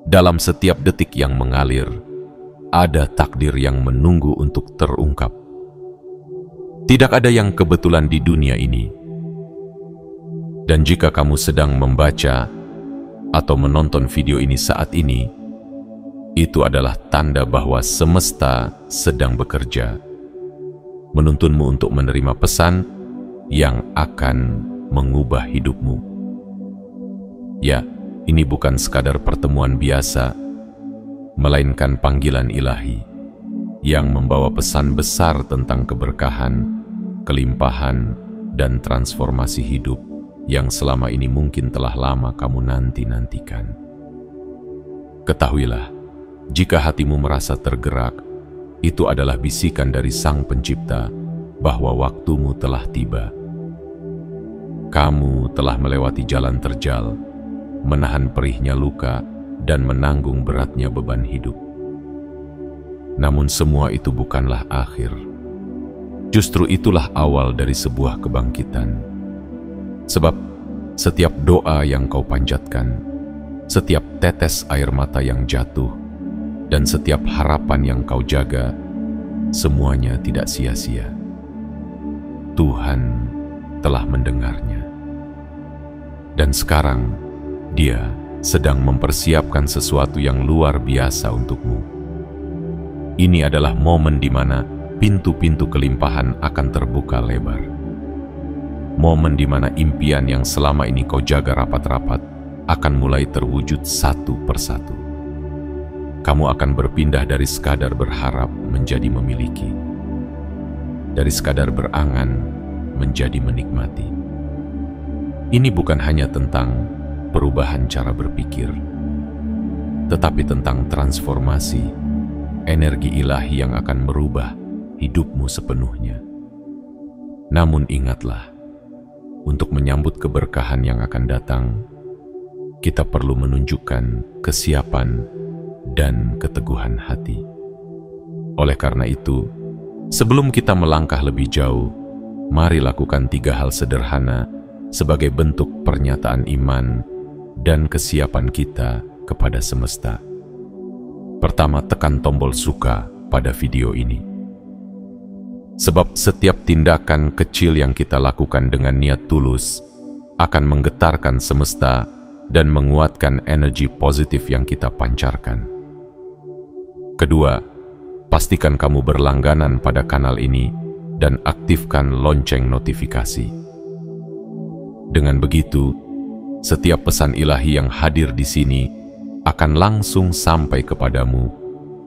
Dalam setiap detik yang mengalir, ada takdir yang menunggu untuk terungkap. Tidak ada yang kebetulan di dunia ini. Dan jika kamu sedang membaca atau menonton video ini saat ini, itu adalah tanda bahwa semesta sedang bekerja, menuntunmu untuk menerima pesan yang akan mengubah hidupmu. Ya, ini bukan sekadar pertemuan biasa, melainkan panggilan ilahi yang membawa pesan besar tentang keberkahan, kelimpahan, dan transformasi hidup yang selama ini mungkin telah lama kamu nanti-nantikan. Ketahuilah, jika hatimu merasa tergerak, itu adalah bisikan dari Sang Pencipta bahwa waktumu telah tiba. Kamu telah melewati jalan terjal, menahan perihnya luka, dan menanggung beratnya beban hidup. Namun semua itu bukanlah akhir. Justru itulah awal dari sebuah kebangkitan. Sebab setiap doa yang kau panjatkan, setiap tetes air mata yang jatuh, dan setiap harapan yang kau jaga, semuanya tidak sia-sia. Tuhan telah mendengarnya. Dan sekarang, Dia sedang mempersiapkan sesuatu yang luar biasa untukmu. Ini adalah momen di mana pintu-pintu kelimpahan akan terbuka lebar. Momen di mana impian yang selama ini kau jaga rapat-rapat akan mulai terwujud satu persatu. Kamu akan berpindah dari sekadar berharap menjadi memiliki, dari sekadar berangan menjadi menikmati. Ini bukan hanya tentang perubahan cara berpikir, tetapi tentang transformasi, energi ilahi yang akan merubah hidupmu sepenuhnya. Namun ingatlah, untuk menyambut keberkahan yang akan datang, kita perlu menunjukkan kesiapan dan keteguhan hati. Oleh karena itu, sebelum kita melangkah lebih jauh, mari lakukan 3 hal sederhana sebagai bentuk pernyataan iman dan kesiapan kita kepada semesta. Pertama, tekan tombol suka pada video ini. Sebab setiap tindakan kecil yang kita lakukan dengan niat tulus akan menggetarkan semesta dan menguatkan energi positif yang kita pancarkan. Kedua, pastikan kamu berlangganan pada kanal ini dan aktifkan lonceng notifikasi. Dengan begitu, setiap pesan ilahi yang hadir di sini akan langsung sampai kepadamu,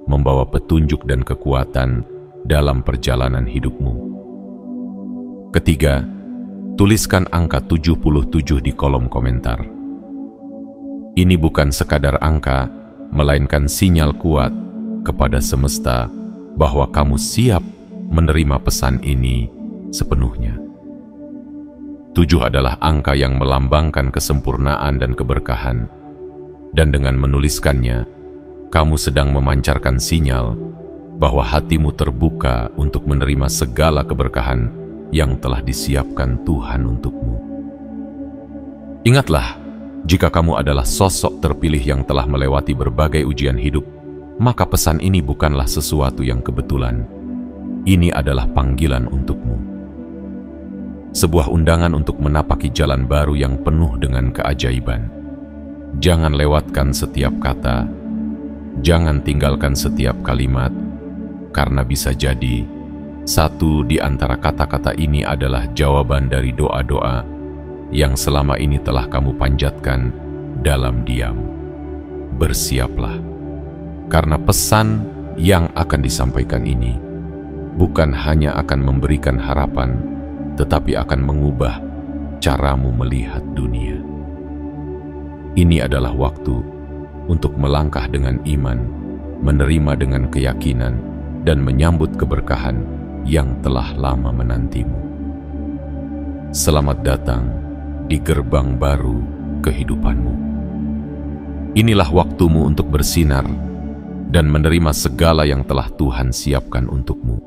membawa petunjuk dan kekuatan dalam perjalanan hidupmu. Ketiga, tuliskan angka 77 di kolom komentar. Ini bukan sekadar angka, melainkan sinyal kuat kepada semesta bahwa kamu siap menerima pesan ini sepenuhnya. 7 adalah angka yang melambangkan kesempurnaan dan keberkahan, dan dengan menuliskannya, kamu sedang memancarkan sinyal bahwa hatimu terbuka untuk menerima segala keberkahan yang telah disiapkan Tuhan untukmu. Ingatlah, jika kamu adalah sosok terpilih yang telah melewati berbagai ujian hidup, maka pesan ini bukanlah sesuatu yang kebetulan. Ini adalah panggilan untukmu. Sebuah undangan untuk menapaki jalan baru yang penuh dengan keajaiban. Jangan lewatkan setiap kata, jangan tinggalkan setiap kalimat, karena bisa jadi satu di antara kata-kata ini adalah jawaban dari doa-doa yang selama ini telah kamu panjatkan dalam diam. Bersiaplah, karena pesan yang akan disampaikan ini bukan hanya akan memberikan harapan, tetapi akan mengubah caramu melihat dunia. Ini adalah waktu untuk melangkah dengan iman, menerima dengan keyakinan, dan menyambut keberkahan yang telah lama menantimu. Selamat datang di gerbang baru kehidupanmu. Inilah waktumu untuk bersinar dan menerima segala yang telah Tuhan siapkan untukmu.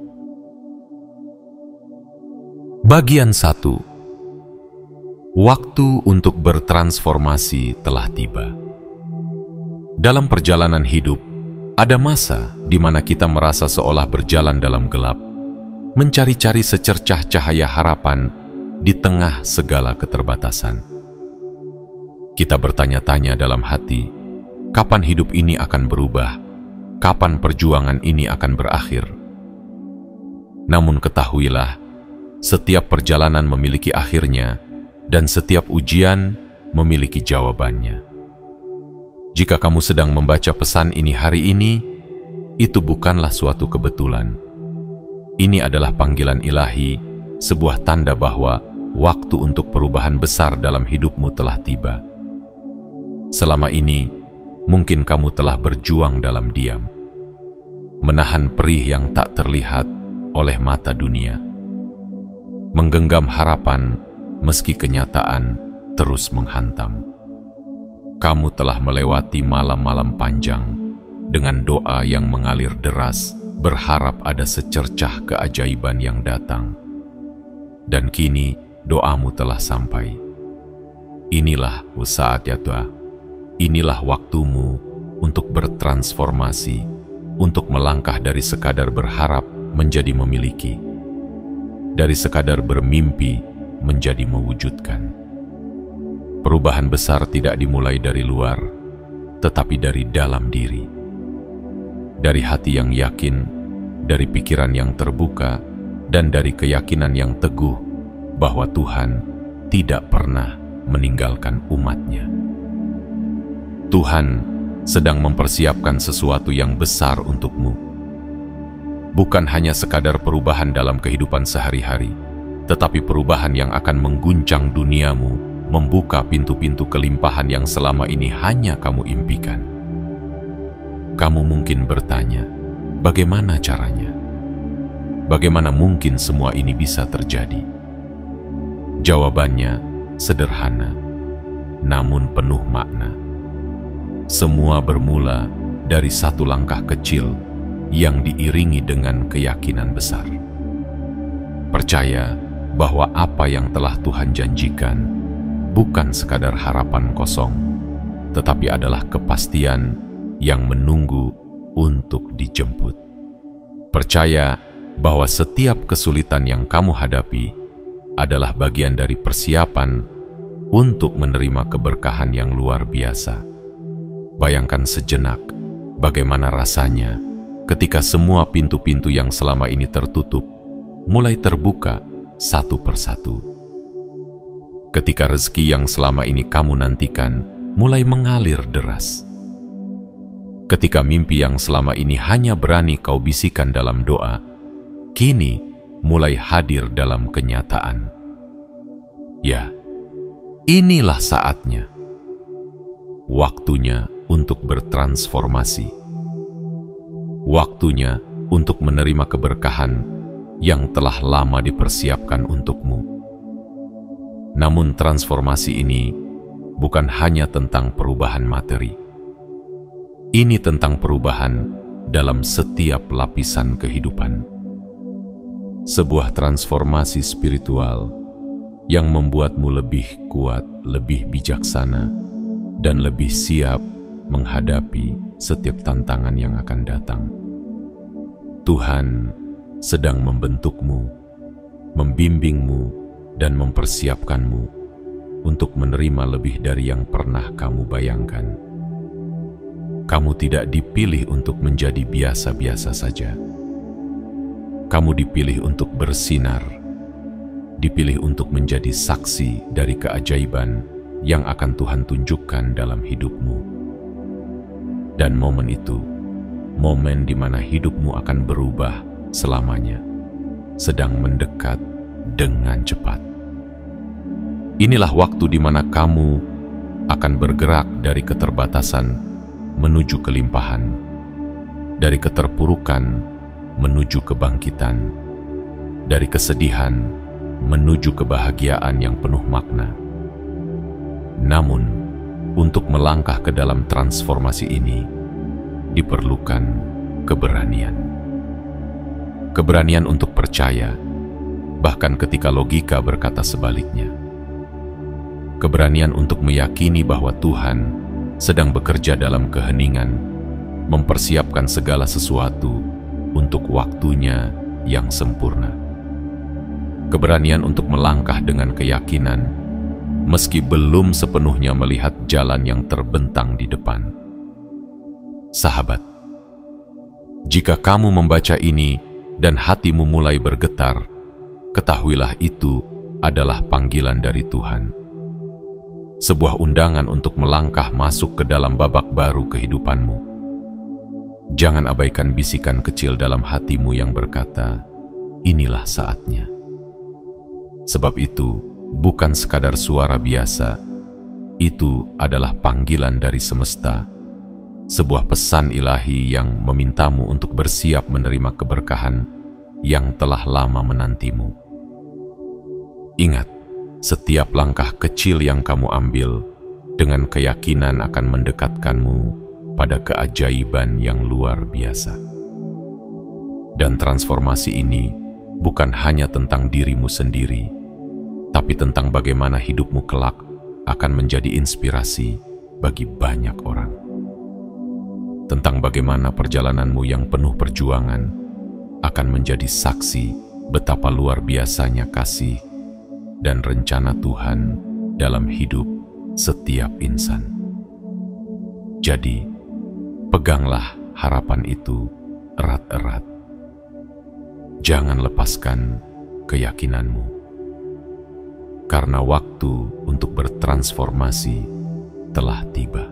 Bagian 1. Waktu untuk bertransformasi telah tiba. Dalam perjalanan hidup, ada masa di mana kita merasa seolah berjalan dalam gelap, mencari-cari secercah cahaya harapan di tengah segala keterbatasan. Kita bertanya-tanya dalam hati, kapan hidup ini akan berubah? Kapan perjuangan ini akan berakhir? Namun ketahuilah, setiap perjalanan memiliki akhirnya, dan setiap ujian memiliki jawabannya. Jika kamu sedang membaca pesan ini hari ini, itu bukanlah suatu kebetulan. Ini adalah panggilan ilahi, sebuah tanda bahwa waktu untuk perubahan besar dalam hidupmu telah tiba. Selama ini, mungkin kamu telah berjuang dalam diam, menahan perih yang tak terlihat oleh mata dunia, menggenggam harapan meski kenyataan terus menghantam. Kamu telah melewati malam-malam panjang dengan doa yang mengalir deras, berharap ada secercah keajaiban yang datang. Dan kini doamu telah sampai. Inilah saat ya Tuhan. Inilah waktumu untuk bertransformasi, untuk melangkah dari sekadar berharap menjadi memiliki, dari sekadar bermimpi menjadi mewujudkan. Perubahan besar tidak dimulai dari luar, tetapi dari dalam diri. Dari hati yang yakin, dari pikiran yang terbuka, dan dari keyakinan yang teguh bahwa Tuhan tidak pernah meninggalkan umat-Nya. Tuhan sedang mempersiapkan sesuatu yang besar untukmu. Bukan hanya sekadar perubahan dalam kehidupan sehari-hari, tetapi perubahan yang akan mengguncang duniamu, membuka pintu-pintu kelimpahan yang selama ini hanya kamu impikan. Kamu mungkin bertanya, bagaimana caranya? Bagaimana mungkin semua ini bisa terjadi? Jawabannya sederhana, namun penuh makna. Semua bermula dari satu langkah kecil yang diiringi dengan keyakinan besar. Percaya bahwa apa yang telah Tuhan janjikan bukan sekadar harapan kosong, tetapi adalah kepastian yang menunggu untuk dijemput. Percaya bahwa setiap kesulitan yang kamu hadapi adalah bagian dari persiapan untuk menerima keberkahan yang luar biasa. Bayangkan sejenak bagaimana rasanya ketika semua pintu-pintu yang selama ini tertutup mulai terbuka satu persatu. Ketika rezeki yang selama ini kamu nantikan mulai mengalir deras. Ketika mimpi yang selama ini hanya berani kau bisikan dalam doa, kini mulai hadir dalam kenyataan. Ya, inilah saatnya. Waktunya untuk bertransformasi. Waktunya untuk menerima keberkahan yang telah lama dipersiapkan untukmu. Namun transformasi ini bukan hanya tentang perubahan materi. Ini tentang perubahan dalam setiap lapisan kehidupan. Sebuah transformasi spiritual yang membuatmu lebih kuat, lebih bijaksana, dan lebih siap menghadapi setiap tantangan yang akan datang. Tuhan sedang membentukmu, membimbingmu, dan mempersiapkanmu untuk menerima lebih dari yang pernah kamu bayangkan. Kamu tidak dipilih untuk menjadi biasa-biasa saja. Kamu dipilih untuk bersinar, dipilih untuk menjadi saksi dari keajaiban yang akan Tuhan tunjukkan dalam hidupmu. Dan momen itu, momen di mana hidupmu akan berubah selamanya, sedang mendekat dengan cepat. Inilah waktu di mana kamu akan bergerak dari keterbatasan menuju kelimpahan, dari keterpurukan menuju kebangkitan, dari kesedihan menuju kebahagiaan yang penuh makna. Namun, untuk melangkah ke dalam transformasi ini, diperlukan keberanian. Keberanian untuk percaya, bahkan ketika logika berkata sebaliknya. Keberanian untuk meyakini bahwa Tuhan sedang bekerja dalam keheningan, mempersiapkan segala sesuatu untuk waktunya yang sempurna. Keberanian untuk melangkah dengan keyakinan, meski belum sepenuhnya melihat jalan yang terbentang di depan. Sahabat, jika kamu membaca ini dan hatimu mulai bergetar, ketahuilah itu adalah panggilan dari Tuhan. Sebuah undangan untuk melangkah masuk ke dalam babak baru kehidupanmu. Jangan abaikan bisikan kecil dalam hatimu yang berkata, inilah saatnya. Sebab itu bukan sekadar suara biasa, itu adalah panggilan dari semesta, sebuah pesan ilahi yang memintamu untuk bersiap menerima keberkahan yang telah lama menantimu. Ingat, setiap langkah kecil yang kamu ambil dengan keyakinan akan mendekatkanmu pada keajaiban yang luar biasa. Dan transformasi ini bukan hanya tentang dirimu sendiri, tapi tentang bagaimana hidupmu kelak akan menjadi inspirasi bagi banyak orang. Tentang bagaimana perjalananmu yang penuh perjuangan akan menjadi saksi betapa luar biasanya kasih dan rencana Tuhan dalam hidup setiap insan. Jadi, peganglah harapan itu erat-erat. Jangan lepaskan keyakinanmu, karena waktu untuk bertransformasi telah tiba.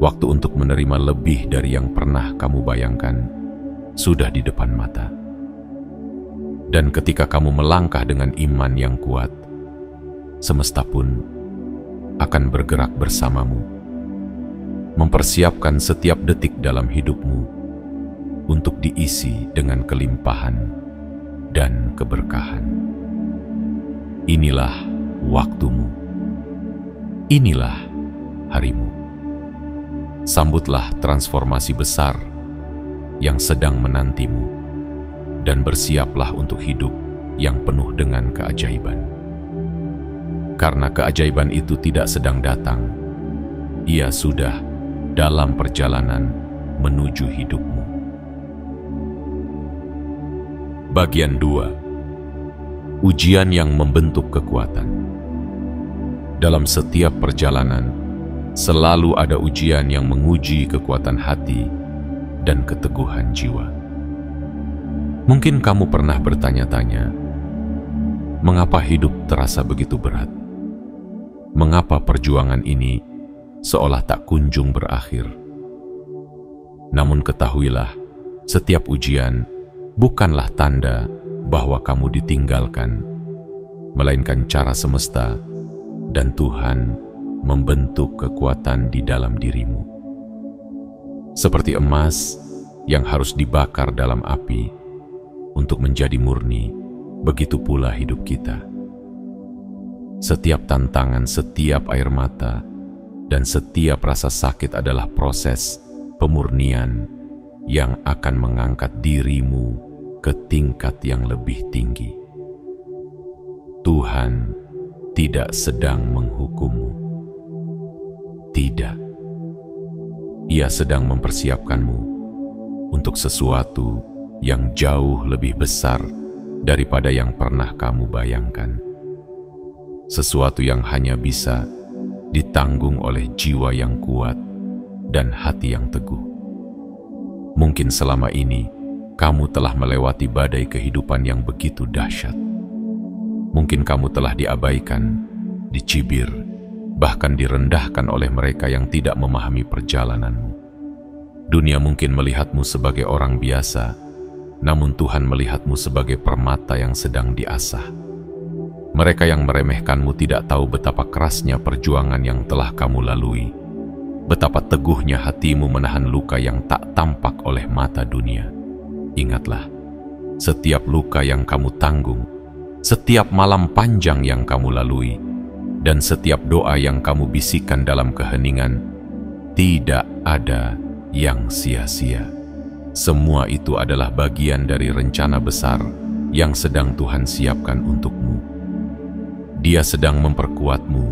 Waktu untuk menerima lebih dari yang pernah kamu bayangkan sudah di depan mata. Dan ketika kamu melangkah dengan iman yang kuat, semesta pun akan bergerak bersamamu, mempersiapkan setiap detik dalam hidupmu untuk diisi dengan kelimpahan dan keberkahan. Inilah waktumu. Inilah harimu. Sambutlah transformasi besar yang sedang menantimu, dan bersiaplah untuk hidup yang penuh dengan keajaiban. Karena keajaiban itu tidak sedang datang, ia sudah dalam perjalanan menuju hidupmu. Bagian 2. Ujian yang membentuk kekuatan. Dalam setiap perjalanan, selalu ada ujian yang menguji kekuatan hati dan keteguhan jiwa. Mungkin kamu pernah bertanya-tanya, mengapa hidup terasa begitu berat? Mengapa perjuangan ini seolah tak kunjung berakhir? Namun ketahuilah, setiap ujian bukanlah tanda bahwa kamu ditinggalkan, melainkan cara semesta dan Tuhan membentuk kekuatan di dalam dirimu. Seperti emas yang harus dibakar dalam api untuk menjadi murni, begitu pula hidup kita. Setiap tantangan, setiap air mata, dan setiap rasa sakit adalah proses pemurnian yang akan mengangkat dirimu ke tingkat yang lebih tinggi. Tuhan tidak sedang menghukummu. Tidak. Ia sedang mempersiapkanmu untuk sesuatu yang jauh lebih besar daripada yang pernah kamu bayangkan. Sesuatu yang hanya bisa ditanggung oleh jiwa yang kuat dan hati yang teguh. Mungkin selama ini kamu telah melewati badai kehidupan yang begitu dahsyat. Mungkin kamu telah diabaikan, dicibir, bahkan direndahkan oleh mereka yang tidak memahami perjalananmu. Dunia mungkin melihatmu sebagai orang biasa, namun Tuhan melihatmu sebagai permata yang sedang diasah. Mereka yang meremehkanmu tidak tahu betapa kerasnya perjuangan yang telah kamu lalui, betapa teguhnya hatimu menahan luka yang tak tampak oleh mata dunia. Ingatlah, setiap luka yang kamu tanggung, setiap malam panjang yang kamu lalui, dan setiap doa yang kamu bisikan dalam keheningan, tidak ada yang sia-sia. Semua itu adalah bagian dari rencana besar yang sedang Tuhan siapkan untukmu. Dia sedang memperkuatmu,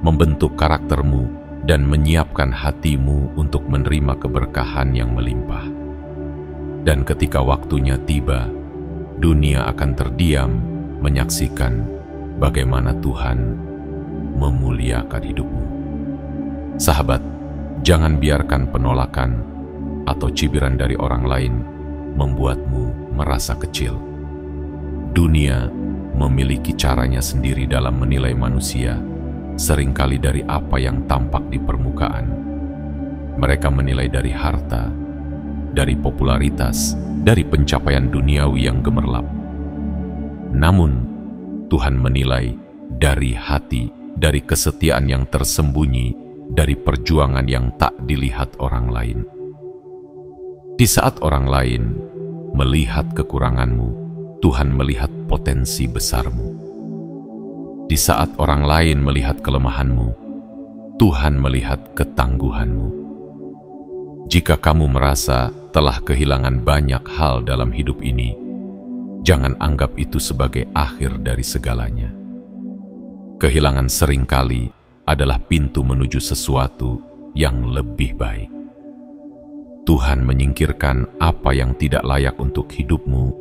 membentuk karaktermu, dan menyiapkan hatimu untuk menerima keberkahan yang melimpah. Dan ketika waktunya tiba, dunia akan terdiam menyaksikan bagaimana Tuhan memuliakan hidupmu. Sahabat, jangan biarkan penolakan atau cibiran dari orang lain membuatmu merasa kecil. Dunia memiliki caranya sendiri dalam menilai manusia, seringkali dari apa yang tampak di permukaan. Mereka menilai dari harta, dari popularitas, dari pencapaian duniawi yang gemerlap. Namun, Tuhan menilai dari hati, dari kesetiaan yang tersembunyi, dari perjuangan yang tak dilihat orang lain. Di saat orang lain melihat kekuranganmu, Tuhan melihat potensi besarmu. Di saat orang lain melihat kelemahanmu, Tuhan melihat ketangguhanmu. Jika kamu merasa telah kehilangan banyak hal dalam hidup ini, jangan anggap itu sebagai akhir dari segalanya. Kehilangan seringkali adalah pintu menuju sesuatu yang lebih baik. Tuhan menyingkirkan apa yang tidak layak untuk hidupmu,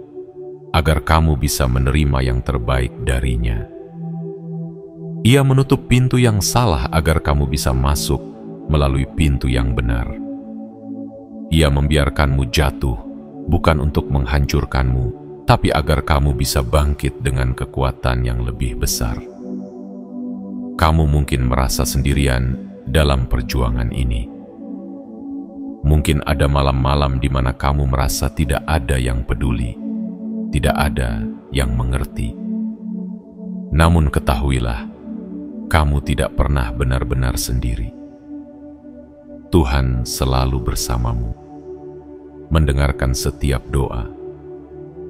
agar kamu bisa menerima yang terbaik darinya. Ia menutup pintu yang salah agar kamu bisa masuk melalui pintu yang benar. Ia membiarkanmu jatuh, bukan untuk menghancurkanmu, tapi agar kamu bisa bangkit dengan kekuatan yang lebih besar. Kamu mungkin merasa sendirian dalam perjuangan ini. Mungkin ada malam-malam di mana kamu merasa tidak ada yang peduli, tidak ada yang mengerti. Namun ketahuilah, kamu tidak pernah benar-benar sendiri. Tuhan selalu bersamamu, mendengarkan setiap doa,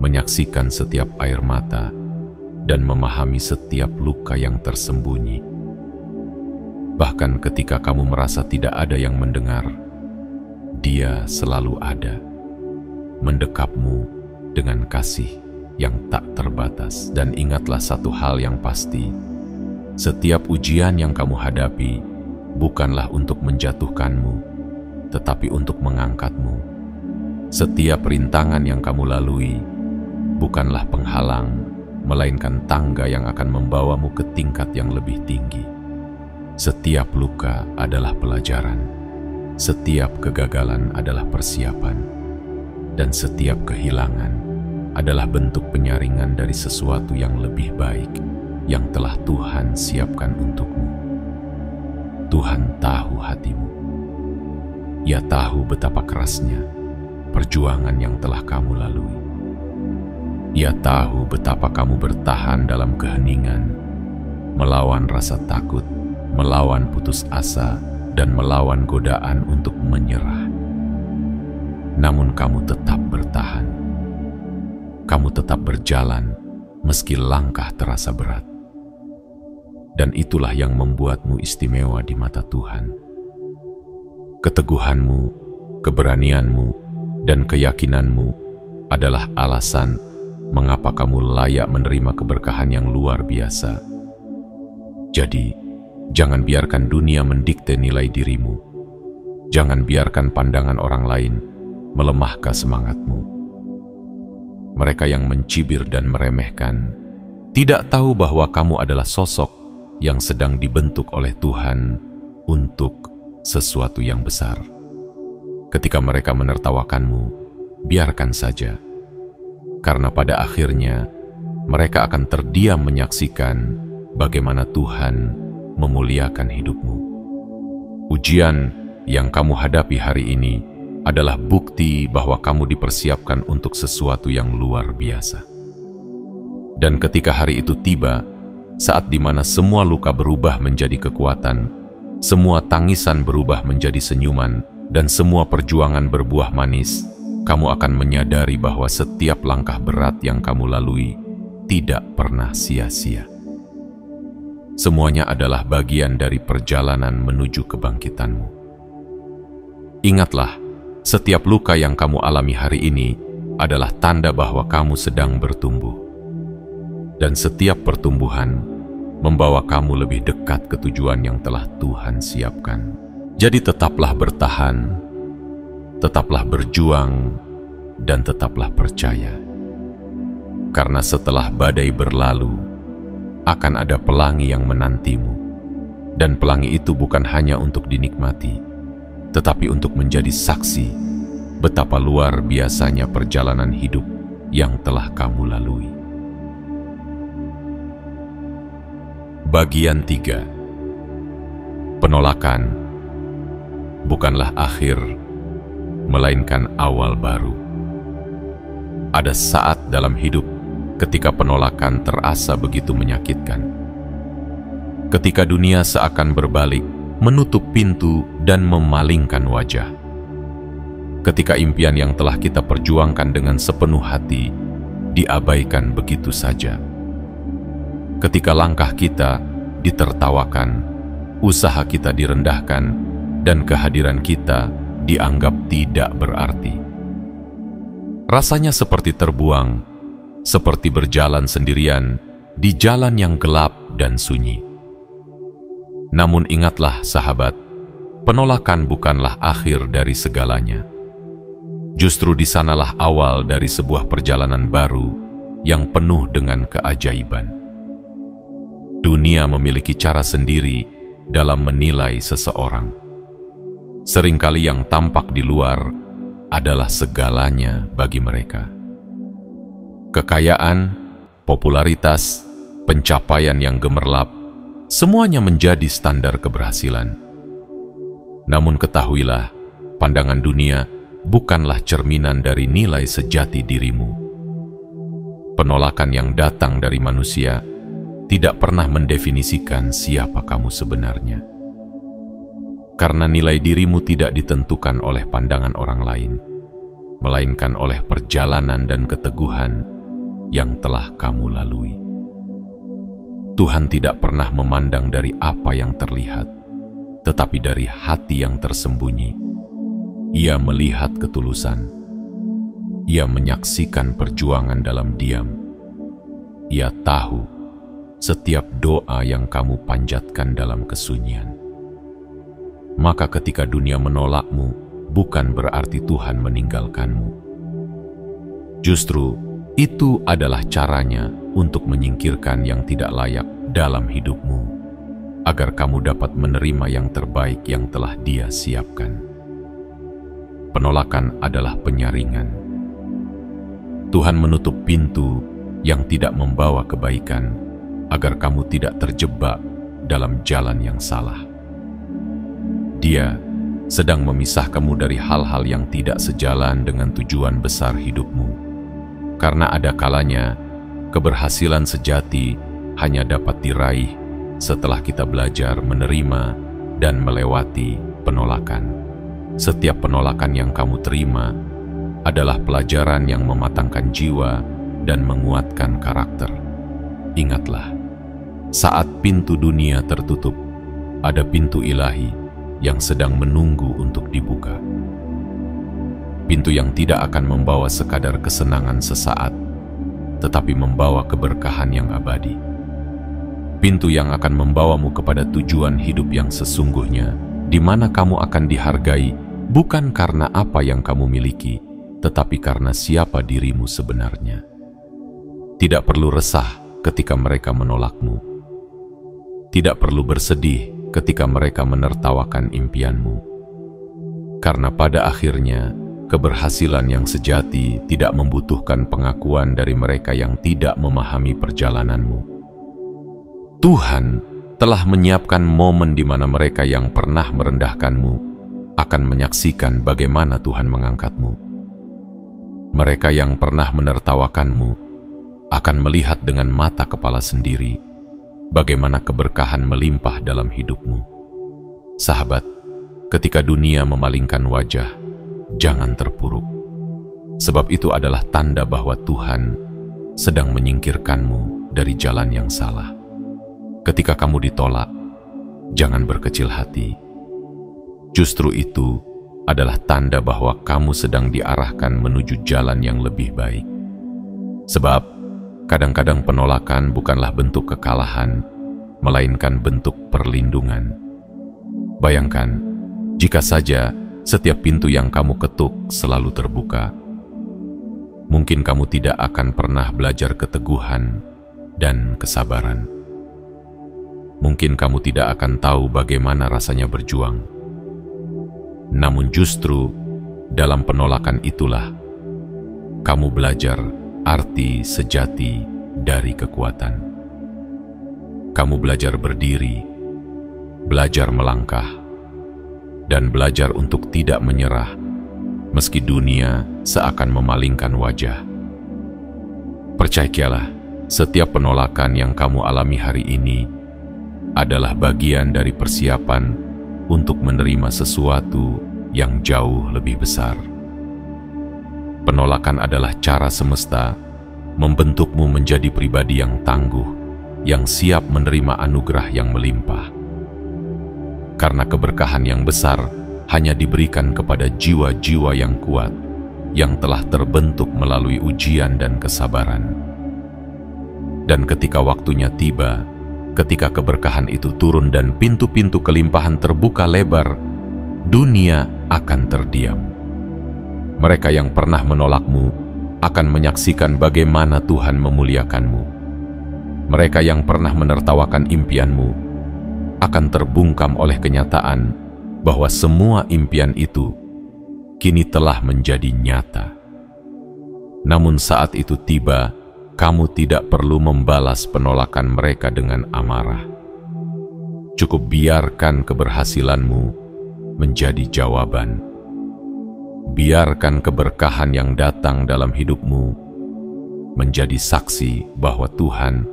menyaksikan setiap air mata, dan memahami setiap luka yang tersembunyi. Bahkan ketika kamu merasa tidak ada yang mendengar, Dia selalu ada, mendekapmu dengan kasih yang tak terbatas. Dan ingatlah satu hal yang pasti, setiap ujian yang kamu hadapi bukanlah untuk menjatuhkanmu, tetapi untuk mengangkatmu. Setiap rintangan yang kamu lalui bukanlah penghalang, melainkan tangga yang akan membawamu ke tingkat yang lebih tinggi. Setiap luka adalah pelajaran, setiap kegagalan adalah persiapan, dan setiap kehilangan adalah bentuk penyaringan dari sesuatu yang lebih baik yang telah Tuhan siapkan untukmu. Tuhan tahu hatimu. Ia tahu betapa kerasnya perjuangan yang telah kamu lalui. Ia tahu betapa kamu bertahan dalam keheningan, melawan rasa takut, melawan putus asa, dan melawan godaan untuk menyerah. Namun kamu tetap bertahan. Kamu tetap berjalan meski langkah terasa berat. Dan itulah yang membuatmu istimewa di mata Tuhan. Keteguhanmu, keberanianmu, dan keyakinanmu adalah alasan mengapa kamu layak menerima keberkahan yang luar biasa. Jadi, jangan biarkan dunia mendikte nilai dirimu. Jangan biarkan pandangan orang lain melemahkan semangatmu. Mereka yang mencibir dan meremehkan tidak tahu bahwa kamu adalah sosok yang sedang dibentuk oleh Tuhan untuk sesuatu yang besar. Ketika mereka menertawakanmu, biarkan saja, karena pada akhirnya mereka akan terdiam menyaksikan bagaimana Tuhan memuliakan hidupmu. Ujian yang kamu hadapi hari ini adalah bukti bahwa kamu dipersiapkan untuk sesuatu yang luar biasa. Dan ketika hari itu tiba, saat di mana semua luka berubah menjadi kekuatan, semua tangisan berubah menjadi senyuman, dan semua perjuangan berbuah manis, kamu akan menyadari bahwa setiap langkah berat yang kamu lalui tidak pernah sia-sia. Semuanya adalah bagian dari perjalanan menuju kebangkitanmu. Ingatlah, setiap luka yang kamu alami hari ini adalah tanda bahwa kamu sedang bertumbuh. Dan setiap pertumbuhan membawa kamu lebih dekat ke tujuan yang telah Tuhan siapkan. Jadi tetaplah bertahan, tetaplah berjuang, dan tetaplah percaya. Karena setelah badai berlalu, akan ada pelangi yang menantimu. Dan pelangi itu bukan hanya untuk dinikmati, tetapi untuk menjadi saksi betapa luar biasanya perjalanan hidup yang telah kamu lalui. Bagian 3. Penolakan bukanlah akhir, melainkan awal baru. Ada saat dalam hidup ketika penolakan terasa begitu menyakitkan. Ketika dunia seakan berbalik, menutup pintu dan memalingkan wajah. Ketika impian yang telah kita perjuangkan dengan sepenuh hati diabaikan begitu saja. Ketika langkah kita ditertawakan, usaha kita direndahkan, dan kehadiran kita dianggap tidak berarti. Rasanya seperti terbuang, seperti berjalan sendirian di jalan yang gelap dan sunyi. Namun ingatlah sahabat, penolakan bukanlah akhir dari segalanya. Justru di sanalah awal dari sebuah perjalanan baru yang penuh dengan keajaiban. Dunia memiliki cara sendiri dalam menilai seseorang. Seringkali yang tampak di luar adalah segalanya bagi mereka. Kekayaan, popularitas, pencapaian yang gemerlap, semuanya menjadi standar keberhasilan. Namun ketahuilah, pandangan dunia bukanlah cerminan dari nilai sejati dirimu. Penolakan yang datang dari manusia tidak pernah mendefinisikan siapa kamu sebenarnya. Karena nilai dirimu tidak ditentukan oleh pandangan orang lain, melainkan oleh perjalanan dan keteguhan yang telah kamu lalui. Tuhan tidak pernah memandang dari apa yang terlihat, tetapi dari hati yang tersembunyi. Ia melihat ketulusan. Ia menyaksikan perjuangan dalam diam. Ia tahu setiap doa yang kamu panjatkan dalam kesunyian. Maka ketika dunia menolakmu, bukan berarti Tuhan meninggalkanmu. Justru itu adalah caranya untuk menyingkirkan yang tidak layak dalam hidupmu, agar kamu dapat menerima yang terbaik yang telah Dia siapkan. Penolakan adalah penyaringan. Tuhan menutup pintu yang tidak membawa kebaikan, agar kamu tidak terjebak dalam jalan yang salah. Dia sedang memisahkanmu dari hal-hal yang tidak sejalan dengan tujuan besar hidupmu. Karena ada kalanya, keberhasilan sejati hanya dapat diraih setelah kita belajar menerima dan melewati penolakan. Setiap penolakan yang kamu terima adalah pelajaran yang mematangkan jiwa dan menguatkan karakter. Ingatlah, saat pintu dunia tertutup, ada pintu ilahi yang sedang menunggu untuk dibuka. Pintu yang tidak akan membawa sekadar kesenangan sesaat, tetapi membawa keberkahan yang abadi. Pintu yang akan membawamu kepada tujuan hidup yang sesungguhnya, di mana kamu akan dihargai bukan karena apa yang kamu miliki, tetapi karena siapa dirimu sebenarnya. Tidak perlu resah ketika mereka menolakmu. Tidak perlu bersedih ketika mereka menertawakan impianmu. Karena pada akhirnya, keberhasilan yang sejati tidak membutuhkan pengakuan dari mereka yang tidak memahami perjalananmu. Tuhan telah menyiapkan momen di mana mereka yang pernah merendahkanmu akan menyaksikan bagaimana Tuhan mengangkatmu. Mereka yang pernah menertawakanmu akan melihat dengan mata kepala sendiri bagaimana keberkahan melimpah dalam hidupmu. Sahabat, ketika dunia memalingkan wajah, jangan terpuruk. Sebab itu adalah tanda bahwa Tuhan sedang menyingkirkanmu dari jalan yang salah. Ketika kamu ditolak, jangan berkecil hati. Justru itu adalah tanda bahwa kamu sedang diarahkan menuju jalan yang lebih baik. Sebab kadang-kadang penolakan bukanlah bentuk kekalahan, melainkan bentuk perlindungan. Bayangkan, Jika saja setiap pintu yang kamu ketuk selalu terbuka, mungkin kamu tidak akan pernah belajar keteguhan dan kesabaran. Mungkin kamu tidak akan tahu bagaimana rasanya berjuang. Namun justru dalam penolakan itulah kamu belajar arti sejati dari kekuatan. Kamu belajar berdiri, belajar melangkah, dan belajar untuk tidak menyerah meski dunia seakan memalingkan wajah. Percayalah, setiap penolakan yang kamu alami hari ini adalah bagian dari persiapan untuk menerima sesuatu yang jauh lebih besar. Penolakan adalah cara semesta membentukmu menjadi pribadi yang tangguh, yang siap menerima anugerah yang melimpah. Karena keberkahan yang besar hanya diberikan kepada jiwa-jiwa yang kuat, yang telah terbentuk melalui ujian dan kesabaran. Dan ketika waktunya tiba, ketika keberkahan itu turun dan pintu-pintu kelimpahan terbuka lebar, dunia akan terdiam. Mereka yang pernah menolakmu akan menyaksikan bagaimana Tuhan memuliakanmu. Mereka yang pernah menertawakan impianmu akan terbungkam oleh kenyataan bahwa semua impian itu kini telah menjadi nyata. Namun saat itu tiba, kamu tidak perlu membalas penolakan mereka dengan amarah. Cukup biarkan keberhasilanmu menjadi jawaban. Biarkan keberkahan yang datang dalam hidupmu menjadi saksi bahwa Tuhan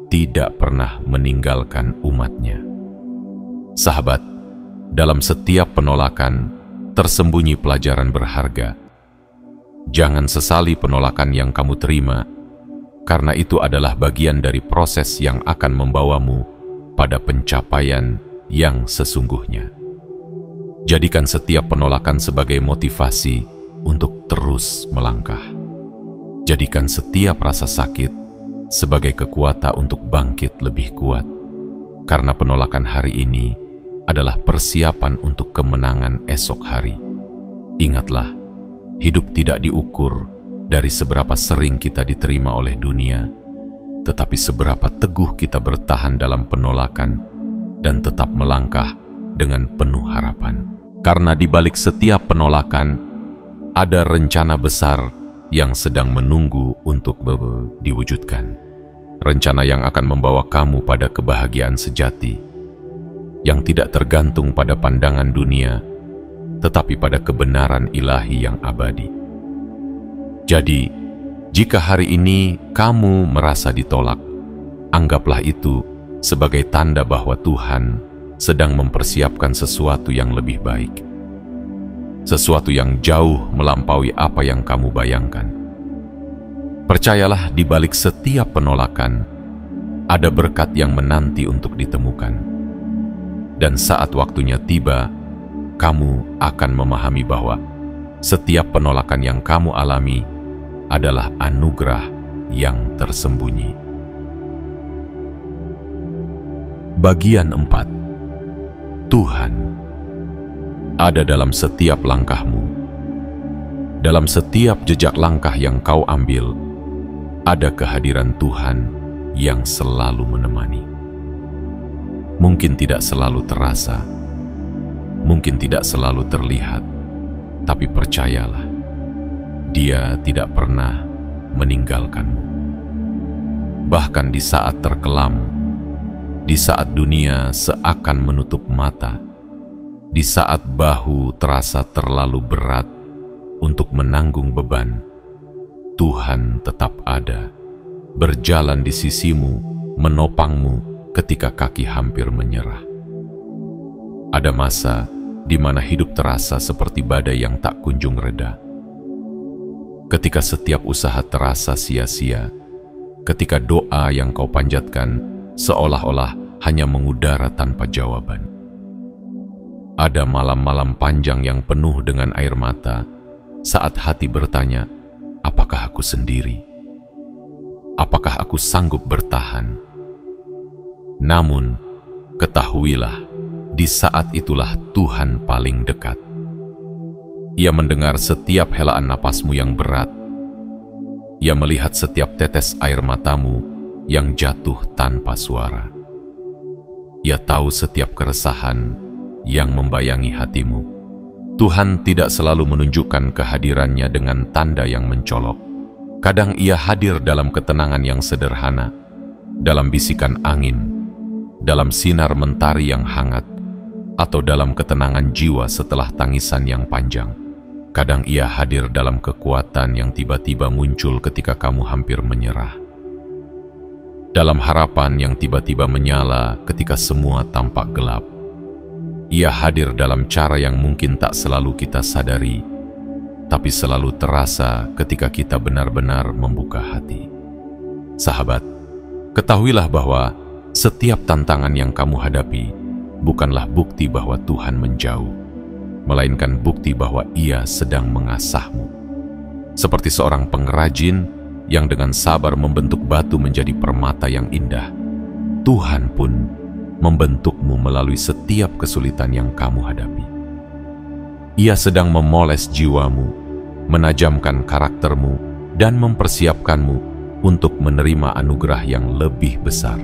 tidak pernah meninggalkan umat-Nya. Sahabat, dalam setiap penolakan tersembunyi pelajaran berharga. Jangan sesali penolakan yang kamu terima, karena itu adalah bagian dari proses yang akan membawamu pada pencapaian yang sesungguhnya. Jadikan setiap penolakan sebagai motivasi untuk terus melangkah. Jadikan setiap rasa sakit sebagai kekuatan untuk bangkit lebih kuat, karena penolakan hari ini adalah persiapan untuk kemenangan esok hari. Ingatlah, hidup tidak diukur dari seberapa sering kita diterima oleh dunia, tetapi seberapa teguh kita bertahan dalam penolakan dan tetap melangkah dengan penuh harapan. Karena di balik setiap penolakan, ada rencana besar yang sedang menunggu untuk diwujudkan. Rencana yang akan membawa kamu pada kebahagiaan sejati, yang tidak tergantung pada pandangan dunia, tetapi pada kebenaran ilahi yang abadi. Jadi, jika hari ini kamu merasa ditolak, anggaplah itu sebagai tanda bahwa Tuhan sedang mempersiapkan sesuatu yang lebih baik. Sesuatu yang jauh melampaui apa yang kamu bayangkan. Percayalah, di balik setiap penolakan, ada berkat yang menanti untuk ditemukan. Dan saat waktunya tiba, kamu akan memahami bahwa setiap penolakan yang kamu alami adalah anugerah yang tersembunyi. Bagian 4. Tuhan ada dalam setiap langkahmu. Dalam setiap jejak langkah yang kau ambil, ada kehadiran Tuhan yang selalu menemani. Mungkin tidak selalu terasa, mungkin tidak selalu terlihat, tapi percayalah, Dia tidak pernah meninggalkanmu. Bahkan di saat terkelam, di saat dunia seakan menutup mata, di saat bahu terasa terlalu berat untuk menanggung beban, Tuhan tetap ada, berjalan di sisimu, menopangmu ketika kaki hampir menyerah. Ada masa di mana hidup terasa seperti badai yang tak kunjung reda. Ketika setiap usaha terasa sia-sia, ketika doa yang kau panjatkan seolah-olah hanya mengudara tanpa jawaban. Ada malam-malam panjang yang penuh dengan air mata saat hati bertanya, apakah aku sendiri? Apakah aku sanggup bertahan? Namun, ketahuilah di saat itulah Tuhan paling dekat. Ia mendengar setiap helaan napasmu yang berat. Ia melihat setiap tetes air matamu yang jatuh tanpa suara. Ia tahu setiap keresahan yang membayangi hatimu. Tuhan tidak selalu menunjukkan kehadirannya dengan tanda yang mencolok. Kadang ia hadir dalam ketenangan yang sederhana, dalam bisikan angin, dalam sinar mentari yang hangat, atau dalam ketenangan jiwa setelah tangisan yang panjang. Kadang ia hadir dalam kekuatan yang tiba-tiba muncul ketika kamu hampir menyerah. Dalam harapan yang tiba-tiba menyala ketika semua tampak gelap. Ia hadir dalam cara yang mungkin tak selalu kita sadari, tapi selalu terasa ketika kita benar-benar membuka hati. Sahabat, ketahuilah bahwa setiap tantangan yang kamu hadapi bukanlah bukti bahwa Tuhan menjauh, melainkan bukti bahwa Ia sedang mengasahmu. Seperti seorang pengrajin yang dengan sabar membentuk batu menjadi permata yang indah, Tuhan pun membentukmu melalui setiap kesulitan yang kamu hadapi. Ia sedang memoles jiwamu, menajamkan karaktermu, dan mempersiapkanmu untuk menerima anugerah yang lebih besar.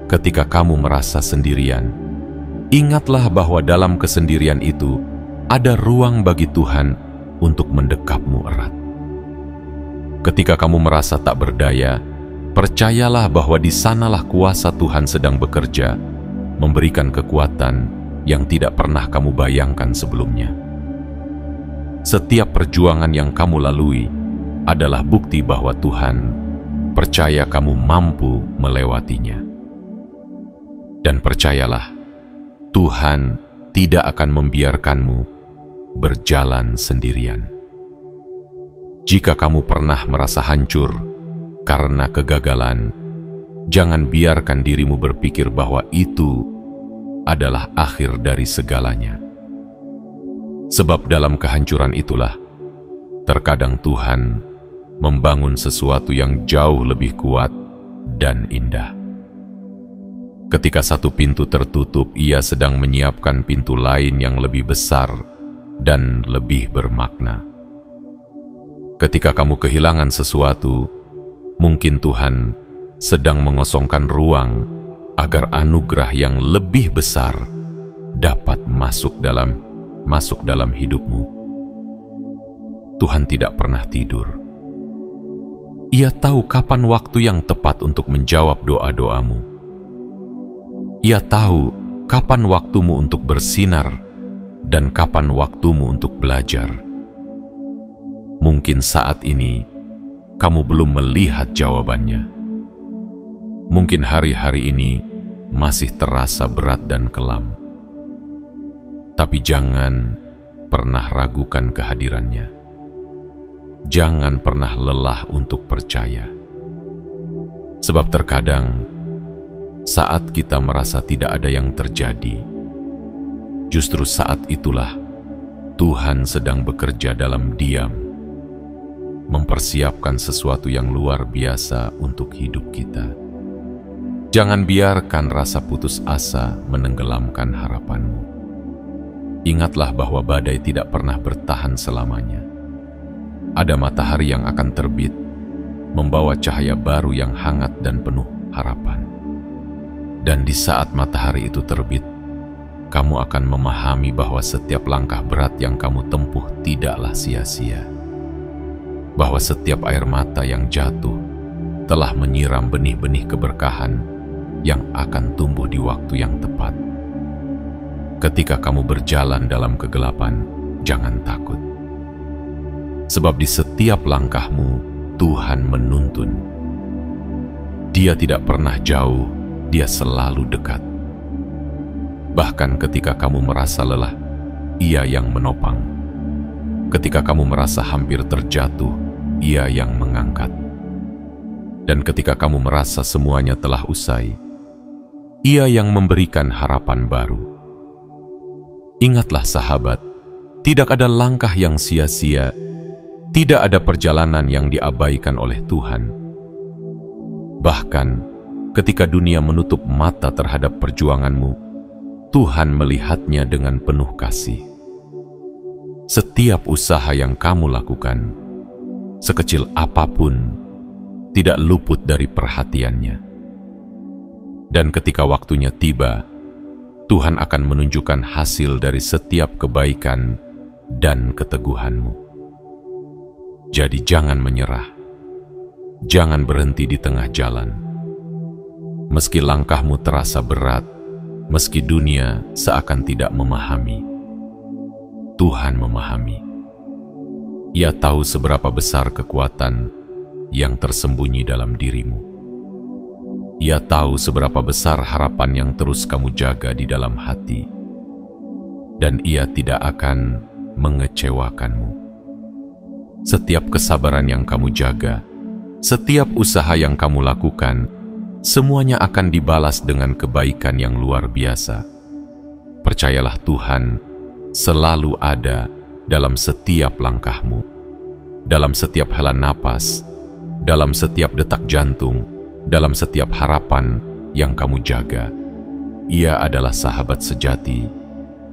Ketika kamu merasa sendirian, ingatlah bahwa dalam kesendirian itu ada ruang bagi Tuhan untuk mendekapmu erat. Ketika kamu merasa tak berdaya, percayalah bahwa di sanalah kuasa Tuhan sedang bekerja, memberikan kekuatan yang tidak pernah kamu bayangkan sebelumnya. Setiap perjuangan yang kamu lalui adalah bukti bahwa Tuhan percaya kamu mampu melewatinya. Dan percayalah, Tuhan tidak akan membiarkanmu berjalan sendirian. Jika kamu pernah merasa hancur karena kegagalan, jangan biarkan dirimu berpikir bahwa itu adalah akhir dari segalanya. Sebab dalam kehancuran itulah, terkadang Tuhan membangun sesuatu yang jauh lebih kuat dan indah. Ketika satu pintu tertutup, Ia sedang menyiapkan pintu lain yang lebih besar dan lebih bermakna. Ketika kamu kehilangan sesuatu, mungkin Tuhan sedang mengosongkan ruang agar anugerah yang lebih besar dapat masuk dalam hidupmu. Tuhan tidak pernah tidur. Ia tahu kapan waktu yang tepat untuk menjawab doa-doamu. Ia tahu kapan waktumu untuk bersinar dan kapan waktumu untuk belajar. Mungkin saat ini kamu belum melihat jawabannya. Mungkin hari-hari ini masih terasa berat dan kelam. Tapi jangan pernah ragukan kehadirannya. Jangan pernah lelah untuk percaya. Sebab terkadang saat kita merasa tidak ada yang terjadi, justru saat itulah Tuhan sedang bekerja dalam diam, mempersiapkan sesuatu yang luar biasa untuk hidup kita. Jangan biarkan rasa putus asa menenggelamkan harapanmu. Ingatlah bahwa badai tidak pernah bertahan selamanya. Ada matahari yang akan terbit, membawa cahaya baru yang hangat dan penuh harapan. Dan di saat matahari itu terbit, kamu akan memahami bahwa setiap langkah berat yang kamu tempuh tidaklah sia-sia. Bahwa setiap air mata yang jatuh telah menyiram benih-benih keberkahan yang akan tumbuh di waktu yang tepat. Ketika kamu berjalan dalam kegelapan, jangan takut. Sebab di setiap langkahmu, Tuhan menuntun. Dia tidak pernah jauh, Dia selalu dekat. Bahkan ketika kamu merasa lelah, Ia yang menopang. Ketika kamu merasa hampir terjatuh, Ia yang mengangkat. Dan ketika kamu merasa semuanya telah usai, Ia yang memberikan harapan baru. Ingatlah sahabat, tidak ada langkah yang sia-sia, tidak ada perjalanan yang diabaikan oleh Tuhan. Bahkan ketika dunia menutup mata terhadap perjuanganmu, Tuhan melihatnya dengan penuh kasih. Setiap usaha yang kamu lakukan, sekecil apapun, tidak luput dari perhatiannya. Dan ketika waktunya tiba, Tuhan akan menunjukkan hasil dari setiap kebaikan dan keteguhanmu. Jadi jangan menyerah. Jangan berhenti di tengah jalan. Meski langkahmu terasa berat, meski dunia seakan tidak memahami, Tuhan memahami. Ia tahu seberapa besar kekuatan yang tersembunyi dalam dirimu. Ia tahu seberapa besar harapan yang terus kamu jaga di dalam hati. Dan Ia tidak akan mengecewakanmu. Setiap kesabaran yang kamu jaga, setiap usaha yang kamu lakukan, semuanya akan dibalas dengan kebaikan yang luar biasa. Percayalah, Tuhan selalu ada dalam setiap langkahmu, dalam setiap hela napas, dalam setiap detak jantung, dalam setiap harapan yang kamu jaga. Ia adalah sahabat sejati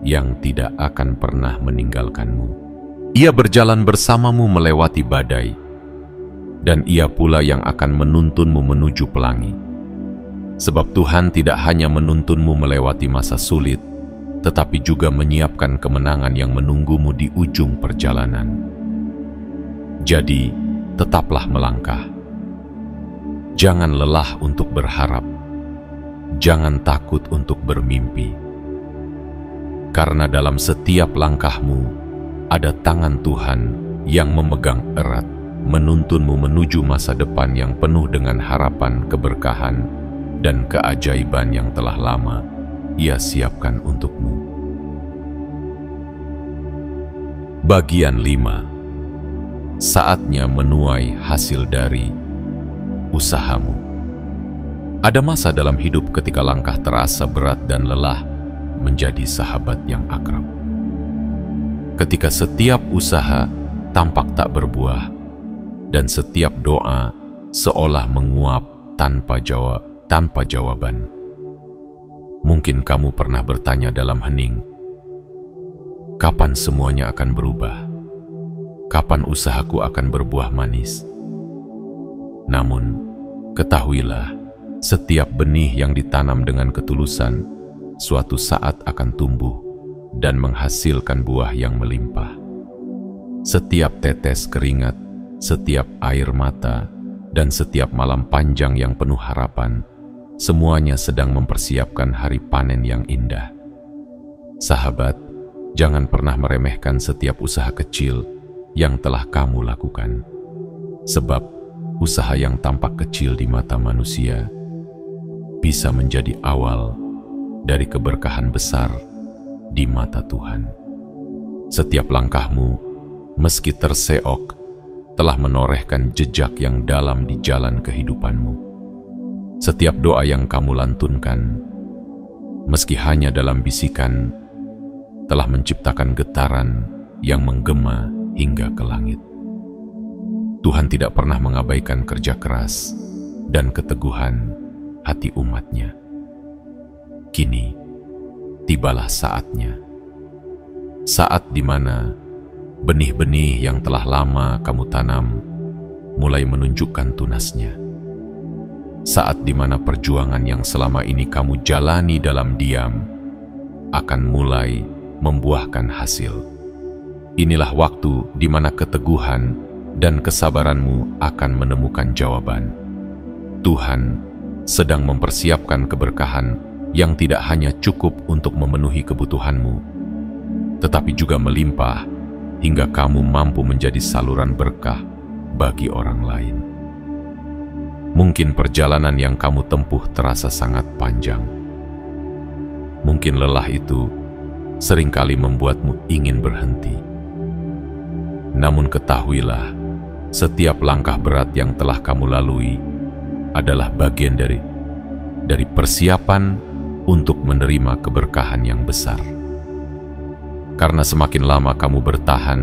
yang tidak akan pernah meninggalkanmu. Ia berjalan bersamamu melewati badai, dan Ia pula yang akan menuntunmu menuju pelangi. Sebab Tuhan tidak hanya menuntunmu melewati masa sulit, tetapi juga menyiapkan kemenangan yang menunggumu di ujung perjalanan. Jadi, tetaplah melangkah. Jangan lelah untuk berharap. Jangan takut untuk bermimpi. Karena dalam setiap langkahmu, ada tangan Tuhan yang memegang erat, menuntunmu menuju masa depan yang penuh dengan harapan keberkahan dan keajaiban yang telah lama Ia siapkan untukmu. Bagian 5. Saatnya menuai hasil dari usahamu. Ada masa dalam hidup ketika langkah terasa berat dan lelah menjadi sahabat yang akrab. Ketika setiap usaha tampak tak berbuah dan setiap doa seolah menguap tanpa jawaban. Mungkin kamu pernah bertanya dalam hening, kapan semuanya akan berubah? Kapan usahaku akan berbuah manis? Namun, ketahuilah, setiap benih yang ditanam dengan ketulusan, suatu saat akan tumbuh dan menghasilkan buah yang melimpah. Setiap tetes keringat, setiap air mata, dan setiap malam panjang yang penuh harapan, semuanya sedang mempersiapkan hari panen yang indah. Sahabat, jangan pernah meremehkan setiap usaha kecil yang telah kamu lakukan. Sebab, usaha yang tampak kecil di mata manusia bisa menjadi awal dari keberkahan besar di mata Tuhan. Setiap langkahmu, meski terseok, telah menorehkan jejak yang dalam di jalan kehidupanmu. Setiap doa yang kamu lantunkan, meski hanya dalam bisikan, telah menciptakan getaran yang menggema hingga ke langit. Tuhan tidak pernah mengabaikan kerja keras dan keteguhan hati umat-Nya. Kini, tibalah saatnya. Saat di mana benih-benih yang telah lama kamu tanam mulai menunjukkan tunasnya. Saat di mana perjuangan yang selama ini kamu jalani dalam diam akan mulai membuahkan hasil. Inilah waktu di mana keteguhan dan kesabaranmu akan menemukan jawaban. Tuhan sedang mempersiapkan keberkahan yang tidak hanya cukup untuk memenuhi kebutuhanmu, tetapi juga melimpah hingga kamu mampu menjadi saluran berkah bagi orang lain. Mungkin perjalanan yang kamu tempuh terasa sangat panjang. Mungkin lelah itu seringkali membuatmu ingin berhenti. Namun ketahuilah, setiap langkah berat yang telah kamu lalui adalah bagian dari persiapan untuk menerima keberkahan yang besar. Karena semakin lama kamu bertahan,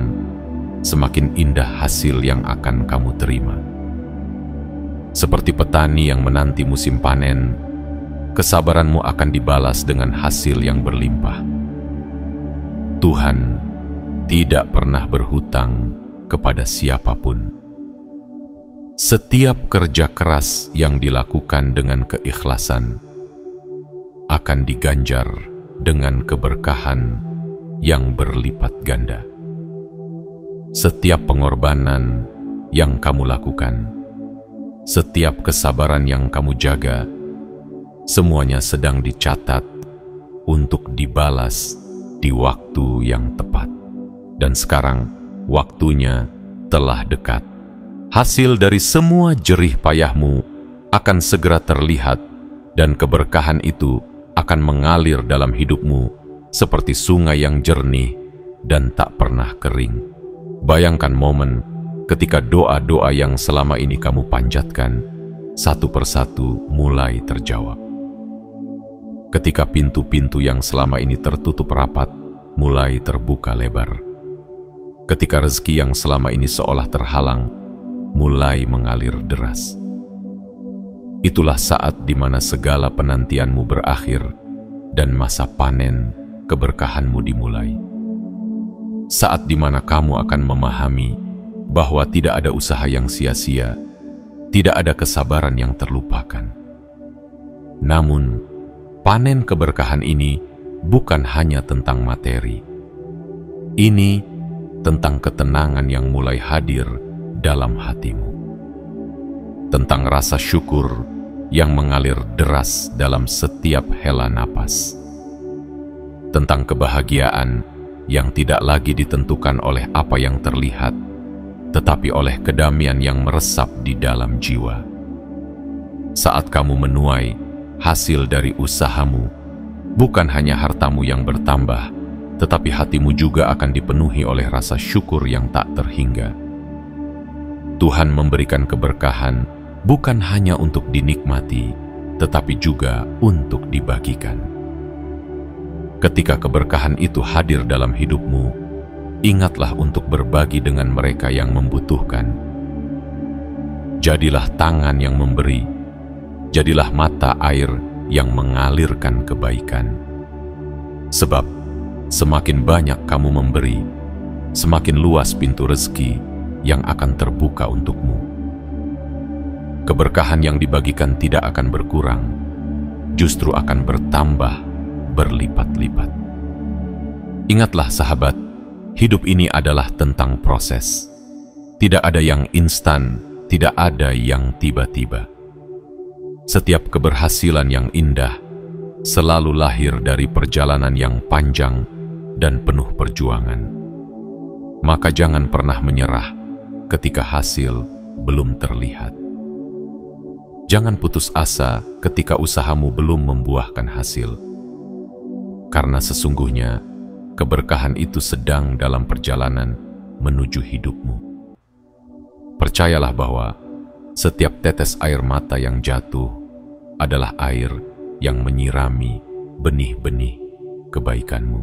semakin indah hasil yang akan kamu terima. Seperti petani yang menanti musim panen, kesabaranmu akan dibalas dengan hasil yang berlimpah. Tuhan tidak pernah berhutang kepada siapapun. Setiap kerja keras yang dilakukan dengan keikhlasan akan diganjar dengan keberkahan yang berlipat ganda. Setiap pengorbanan yang kamu lakukan, setiap kesabaran yang kamu jaga, semuanya sedang dicatat untuk dibalas di waktu yang tepat. Dan sekarang waktunya telah dekat. Hasil dari semua jerih payahmu akan segera terlihat, dan keberkahan itu akan mengalir dalam hidupmu seperti sungai yang jernih dan tak pernah kering. Bayangkan momen ketika doa-doa yang selama ini kamu panjatkan satu persatu mulai terjawab. Ketika pintu-pintu yang selama ini tertutup rapat mulai terbuka lebar. Ketika rezeki yang selama ini seolah terhalang mulai mengalir deras. Itulah saat di mana segala penantianmu berakhir dan masa panen keberkahanmu dimulai. Saat di mana kamu akan memahami bahwa tidak ada usaha yang sia-sia, tidak ada kesabaran yang terlupakan. Namun, panen keberkahan ini bukan hanya tentang materi. Ini tentang ketenangan yang mulai hadir dalam hatimu, tentang rasa syukur yang mengalir deras dalam setiap hela napas, tentang kebahagiaan yang tidak lagi ditentukan oleh apa yang terlihat, tetapi oleh kedamaian yang meresap di dalam jiwa. Saat kamu menuai hasil dari usahamu, bukan hanya hartamu yang bertambah, tetapi hatimu juga akan dipenuhi oleh rasa syukur yang tak terhingga. Tuhan memberikan keberkahan bukan hanya untuk dinikmati, tetapi juga untuk dibagikan. Ketika keberkahan itu hadir dalam hidupmu, ingatlah untuk berbagi dengan mereka yang membutuhkan. Jadilah tangan yang memberi, jadilah mata air yang mengalirkan kebaikan. Sebab semakin banyak kamu memberi, semakin luas pintu rezeki yang akan terbuka untukmu. Keberkahan yang dibagikan tidak akan berkurang, justru akan bertambah berlipat-lipat. Ingatlah sahabat, hidup ini adalah tentang proses. Tidak ada yang instan, tidak ada yang tiba-tiba. Setiap keberhasilan yang indah selalu lahir dari perjalanan yang panjang dan penuh perjuangan. Maka jangan pernah menyerah ketika hasil belum terlihat. Jangan putus asa ketika usahamu belum membuahkan hasil. Karena sesungguhnya keberkahan itu sedang dalam perjalanan menuju hidupmu. Percayalah bahwa setiap tetes air mata yang jatuh adalah air yang menyirami benih-benih kebaikanmu.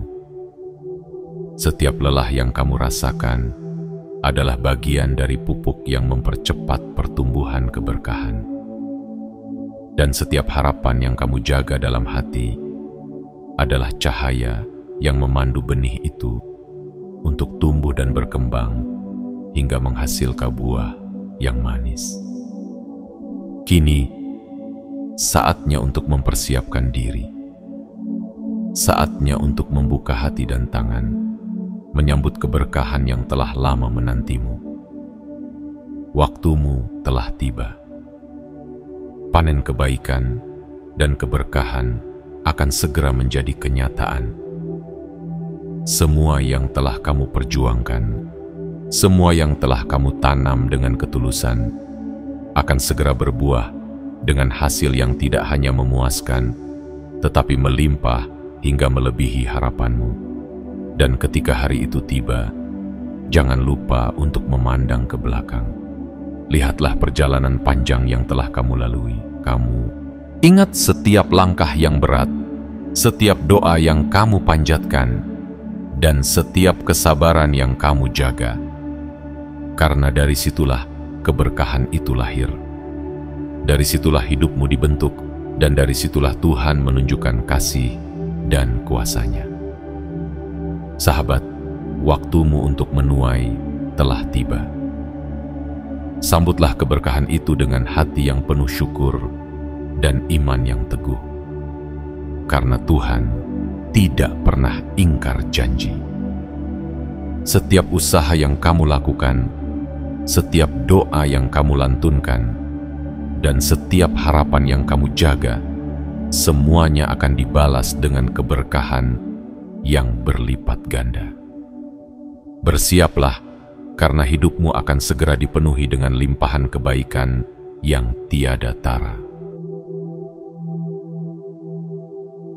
Setiap lelah yang kamu rasakan adalah bagian dari pupuk yang mempercepat pertumbuhan keberkahan. Dan setiap harapan yang kamu jaga dalam hati adalah cahaya yang memandu benih itu untuk tumbuh dan berkembang hingga menghasilkan buah yang manis. Kini, saatnya untuk mempersiapkan diri. Saatnya untuk membuka hati dan tangan, menyambut keberkahan yang telah lama menantimu. Waktumu telah tiba. Panen kebaikan dan keberkahan akan segera menjadi kenyataan. Semua yang telah kamu perjuangkan, semua yang telah kamu tanam dengan ketulusan, akan segera berbuah dengan hasil yang tidak hanya memuaskan, tetapi melimpah hingga melebihi harapanmu. Dan ketika hari itu tiba, jangan lupa untuk memandang ke belakang. Lihatlah perjalanan panjang yang telah kamu lalui. Kamu ingat setiap langkah yang berat, setiap doa yang kamu panjatkan, dan setiap kesabaran yang kamu jaga. Karena dari situlah keberkahan itu lahir. Dari situlah hidupmu dibentuk dan dari situlah Tuhan menunjukkan kasih dan kuasa-Nya. Sahabat, waktumu untuk menuai telah tiba. Sambutlah keberkahan itu dengan hati yang penuh syukur dan iman yang teguh. Karena Tuhan tidak pernah ingkar janji. Setiap usaha yang kamu lakukan, setiap doa yang kamu lantunkan, dan setiap harapan yang kamu jaga, semuanya akan dibalas dengan keberkahan yang berlipat ganda. Bersiaplah, karena hidupmu akan segera dipenuhi dengan limpahan kebaikan yang tiada tara.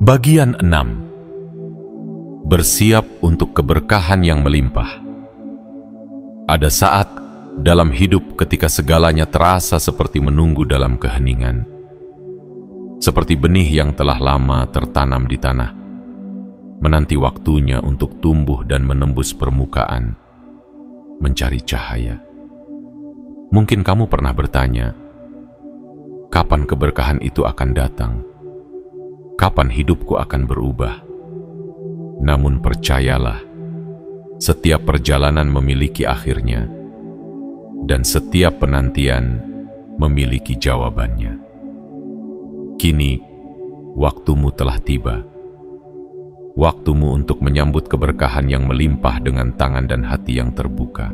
Bagian 6. Bersiap untuk keberkahan yang melimpah. Ada saat dalam hidup ketika segalanya terasa seperti menunggu dalam keheningan. Seperti benih yang telah lama tertanam di tanah, menanti waktunya untuk tumbuh dan menembus permukaan, mencari cahaya. Mungkin kamu pernah bertanya, kapan keberkahan itu akan datang? Kapan hidupku akan berubah? Namun percayalah, setiap perjalanan memiliki akhirnya, dan setiap penantian memiliki jawabannya. Kini, waktumu telah tiba. Waktumu untuk menyambut keberkahan yang melimpah dengan tangan dan hati yang terbuka.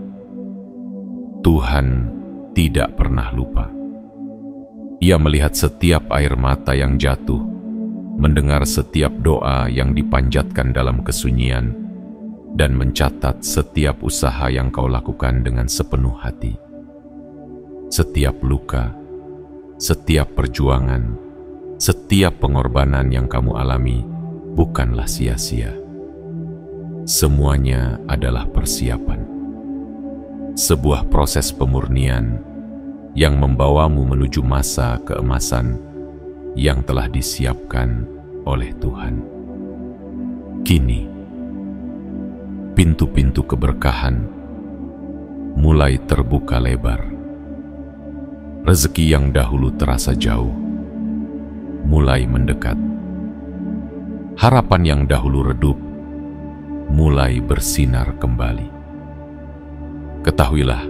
Tuhan tidak pernah lupa. Ia melihat setiap air mata yang jatuh, mendengar setiap doa yang dipanjatkan dalam kesunyian, dan mencatat setiap usaha yang kau lakukan dengan sepenuh hati. Setiap luka, setiap perjuangan, setiap pengorbanan yang kamu alami bukanlah sia-sia. Semuanya adalah persiapan. Sebuah proses pemurnian yang membawamu menuju masa keemasan yang telah disiapkan oleh Tuhan. Kini, pintu-pintu keberkahan mulai terbuka lebar. Rezeki yang dahulu terasa jauh mulai mendekat. Harapan yang dahulu redup mulai bersinar kembali. Ketahuilah,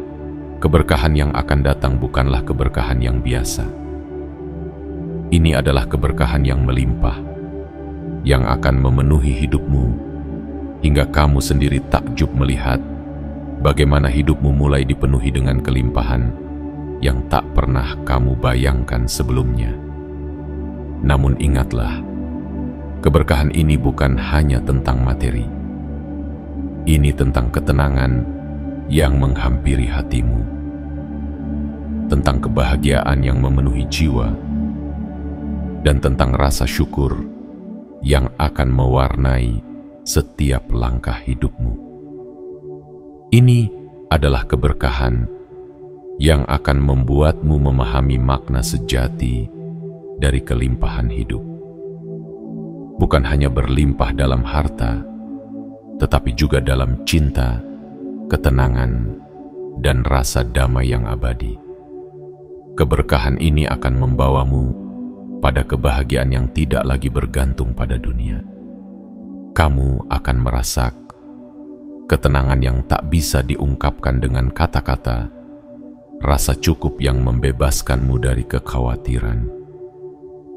keberkahan yang akan datang bukanlah keberkahan yang biasa. Ini adalah keberkahan yang melimpah, yang akan memenuhi hidupmu, hingga kamu sendiri takjub melihat bagaimana hidupmu mulai dipenuhi dengan kelimpahan yang tak pernah kamu bayangkan sebelumnya. Namun ingatlah, keberkahan ini bukan hanya tentang materi. Ini tentang ketenangan yang menghampiri hatimu, tentang kebahagiaan yang memenuhi jiwa, dan tentang rasa syukur yang akan mewarnai setiap langkah hidupmu. Ini adalah keberkahan yang akan membuatmu memahami makna sejati dari kelimpahan hidup. Bukan hanya berlimpah dalam harta, tetapi juga dalam cinta, ketenangan, dan rasa damai yang abadi. Keberkahan ini akan membawamu pada kebahagiaan yang tidak lagi bergantung pada dunia. Kamu akan merasa ketenangan yang tak bisa diungkapkan dengan kata-kata, rasa cukup yang membebaskanmu dari kekhawatiran,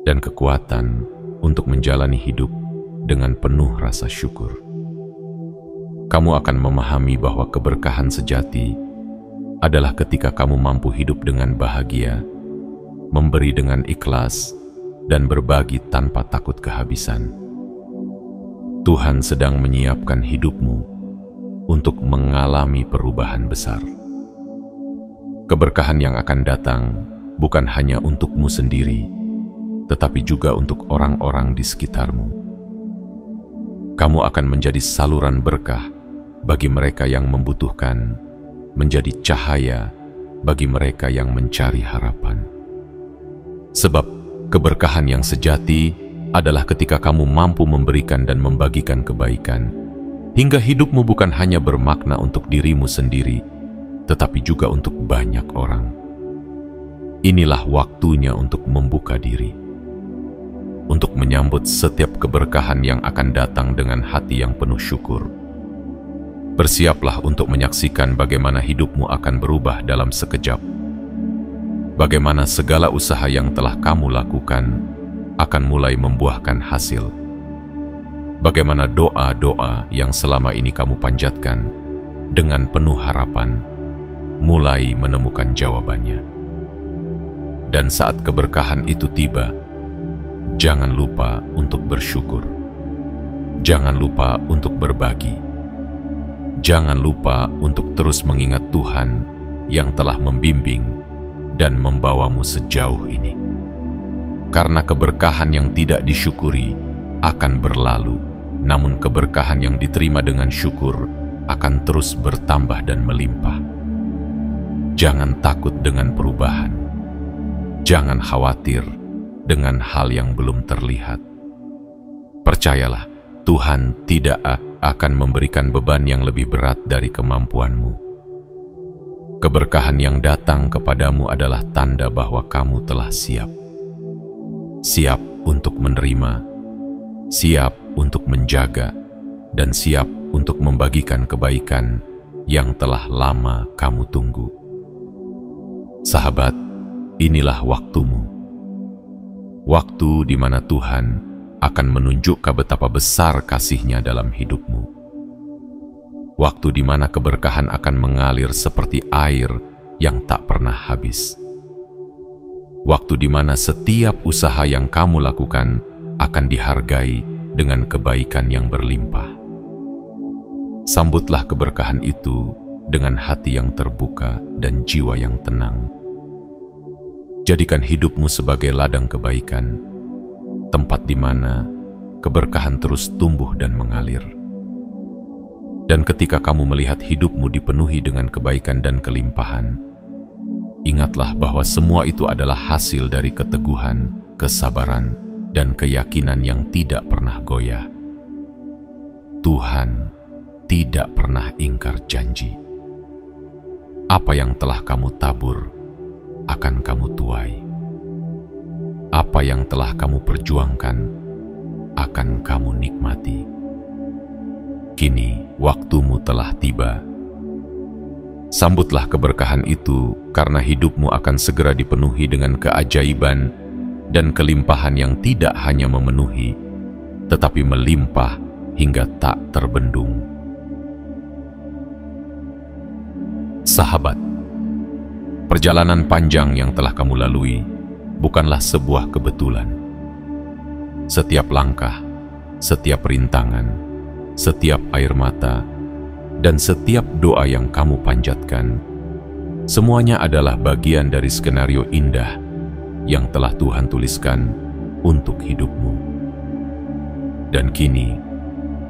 dan kekuatan untuk menjalani hidup dengan penuh rasa syukur. Kamu akan memahami bahwa keberkahan sejati adalah ketika kamu mampu hidup dengan bahagia, memberi dengan ikhlas, dan berbagi tanpa takut kehabisan. Tuhan sedang menyiapkan hidupmu untuk mengalami perubahan besar. Keberkahan yang akan datang bukan hanya untukmu sendiri, tetapi juga untuk orang-orang di sekitarmu. Kamu akan menjadi saluran berkah bagi mereka yang membutuhkan, menjadi cahaya bagi mereka yang mencari harapan. Sebab keberkahan yang sejati adalah ketika kamu mampu memberikan dan membagikan kebaikan, hingga hidupmu bukan hanya bermakna untuk dirimu sendiri, tetapi juga untuk banyak orang. Inilah waktunya untuk membuka diri. untuk menyambut setiap keberkahan yang akan datang dengan hati yang penuh syukur. Bersiaplah untuk menyaksikan bagaimana hidupmu akan berubah dalam sekejap. Bagaimana segala usaha yang telah kamu lakukan akan mulai membuahkan hasil. Bagaimana doa-doa yang selama ini kamu panjatkan dengan penuh harapan mulai menemukan jawabannya. Dan saat keberkahan itu tiba, jangan lupa untuk bersyukur. Jangan lupa untuk berbagi. Jangan lupa untuk terus mengingat Tuhan yang telah membimbing dan membawamu sejauh ini. Karena keberkahan yang tidak disyukuri akan berlalu, namun keberkahan yang diterima dengan syukur akan terus bertambah dan melimpah. Jangan takut dengan perubahan. Jangan khawatir dengan hal yang belum terlihat. Percayalah, Tuhan tidak akan memberikan beban yang lebih berat dari kemampuanmu. Keberkahan yang datang kepadamu adalah tanda bahwa kamu telah siap. Siap untuk menerima, siap untuk menjaga, dan siap untuk membagikan kebaikan yang telah lama kamu tunggu. Sahabat, inilah waktumu. Waktu di mana Tuhan akan menunjukkan betapa besar kasih-Nya dalam hidupmu. Waktu di mana keberkahan akan mengalir seperti air yang tak pernah habis. Waktu di mana setiap usaha yang kamu lakukan akan dihargai dengan kebaikan yang berlimpah. Sambutlah keberkahan itu dengan hati yang terbuka dan jiwa yang tenang. Jadikan hidupmu sebagai ladang kebaikan, tempat di mana keberkahan terus tumbuh dan mengalir. Dan ketika kamu melihat hidupmu dipenuhi dengan kebaikan dan kelimpahan, ingatlah bahwa semua itu adalah hasil dari keteguhan, kesabaran, dan keyakinan yang tidak pernah goyah. Tuhan tidak pernah ingkar janji. Apa yang telah kamu tabur akan kamu tuai. Apa yang telah kamu perjuangkan akan kamu nikmati. Kini waktumu telah tiba. Sambutlah keberkahan itu, karena hidupmu akan segera dipenuhi dengan keajaiban dan kelimpahan yang tidak hanya memenuhi, tetapi melimpah hingga tak terbendung. Sahabat, perjalanan panjang yang telah kamu lalui bukanlah sebuah kebetulan. Setiap langkah, setiap rintangan, setiap air mata, dan setiap doa yang kamu panjatkan, semuanya adalah bagian dari skenario indah yang telah Tuhan tuliskan untuk hidupmu. Dan kini,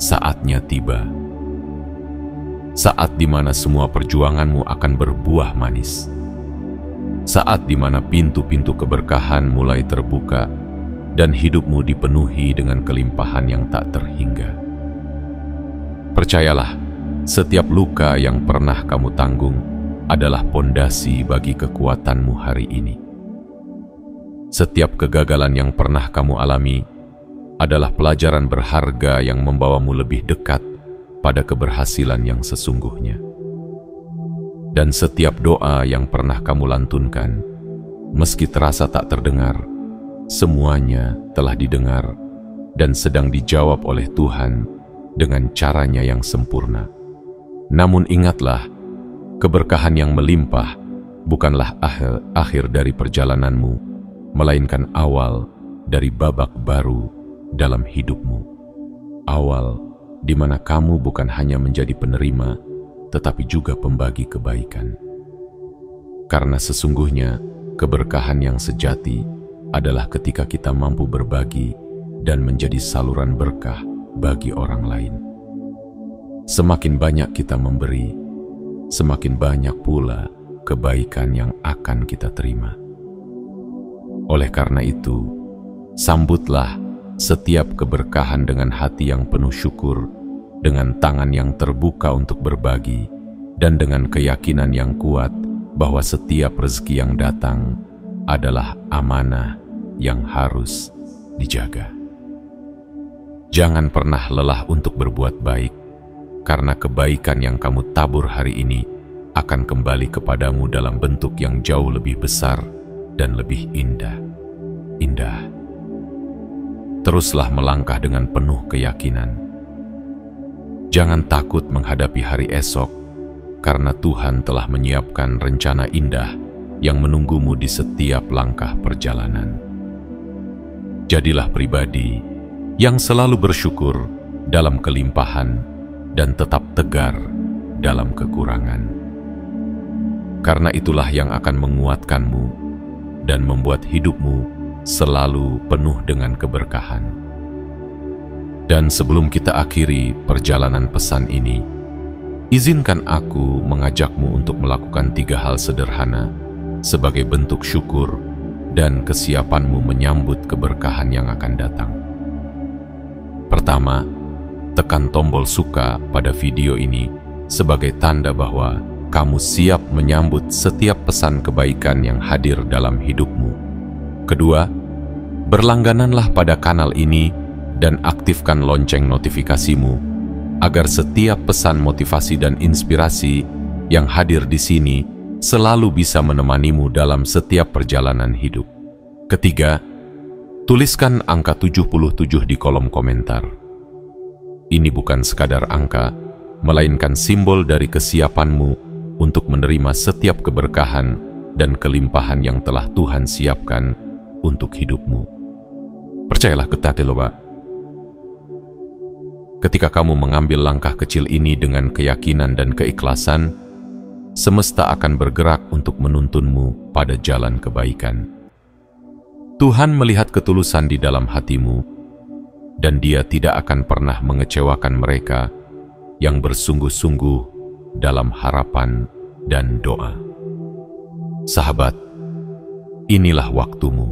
saatnya tiba. Saat di mana semua perjuanganmu akan berbuah manis. Saat di mana pintu-pintu keberkahan mulai terbuka dan hidupmu dipenuhi dengan kelimpahan yang tak terhingga. Percayalah, setiap luka yang pernah kamu tanggung adalah pondasi bagi kekuatanmu hari ini. Setiap kegagalan yang pernah kamu alami adalah pelajaran berharga yang membawamu lebih dekat pada keberhasilan yang sesungguhnya. Dan setiap doa yang pernah kamu lantunkan, meski terasa tak terdengar, semuanya telah didengar dan sedang dijawab oleh Tuhan dengan caranya yang sempurna. Namun ingatlah, keberkahan yang melimpah bukanlah akhir dari perjalananmu, melainkan awal dari babak baru dalam hidupmu. Awal di mana kamu bukan hanya menjadi penerima, tetapi juga pembagi kebaikan. Karena sesungguhnya keberkahan yang sejati adalah ketika kita mampu berbagi dan menjadi saluran berkah bagi orang lain. Semakin banyak kita memberi, semakin banyak pula kebaikan yang akan kita terima. Oleh karena itu, sambutlah setiap keberkahan dengan hati yang penuh syukur, dengan tangan yang terbuka untuk berbagi, dan dengan keyakinan yang kuat bahwa setiap rezeki yang datang adalah amanah yang harus dijaga. Jangan pernah lelah untuk berbuat baik, karena kebaikan yang kamu tabur hari ini akan kembali kepadamu dalam bentuk yang jauh lebih besar dan lebih indah. Teruslah melangkah dengan penuh keyakinan. Jangan takut menghadapi hari esok, karena Tuhan telah menyiapkan rencana indah yang menunggumu di setiap langkah perjalanan. Jadilah pribadi yang selalu bersyukur dalam kelimpahan dan tetap tegar dalam kekurangan. Karena itulah yang akan menguatkanmu dan membuat hidupmu selalu penuh dengan keberkahan. Dan sebelum kita akhiri perjalanan pesan ini, izinkan aku mengajakmu untuk melakukan 3 hal sederhana sebagai bentuk syukur dan kesiapanmu menyambut keberkahan yang akan datang. Pertama, tekan tombol suka pada video ini sebagai tanda bahwa kamu siap menyambut setiap pesan kebaikan yang hadir dalam hidupmu. Kedua, berlanggananlah pada kanal ini dan aktifkan lonceng notifikasimu agar setiap pesan motivasi dan inspirasi yang hadir di sini selalu bisa menemanimu dalam setiap perjalanan hidup. Ketiga, tuliskan angka 77 di kolom komentar. Ini bukan sekadar angka, melainkan simbol dari kesiapanmu untuk menerima setiap keberkahan dan kelimpahan yang telah Tuhan siapkan untuk hidupmu. Percayalah ketate loba. Ketika kamu mengambil langkah kecil ini dengan keyakinan dan keikhlasan, semesta akan bergerak untuk menuntunmu pada jalan kebaikan. Tuhan melihat ketulusan di dalam hatimu, dan Dia tidak akan pernah mengecewakan mereka yang bersungguh-sungguh dalam harapan dan doa. Sahabat, inilah waktumu.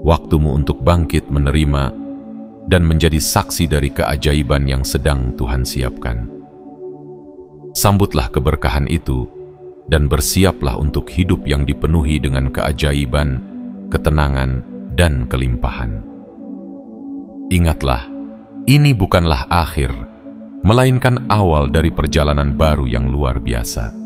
Waktumu untuk bangkit menerima dan menjadi saksi dari keajaiban yang sedang Tuhan siapkan. Sambutlah keberkahan itu dan bersiaplah untuk hidup yang dipenuhi dengan keajaiban, ketenangan, dan kelimpahan. Ingatlah, ini bukanlah akhir, melainkan awal dari perjalanan baru yang luar biasa.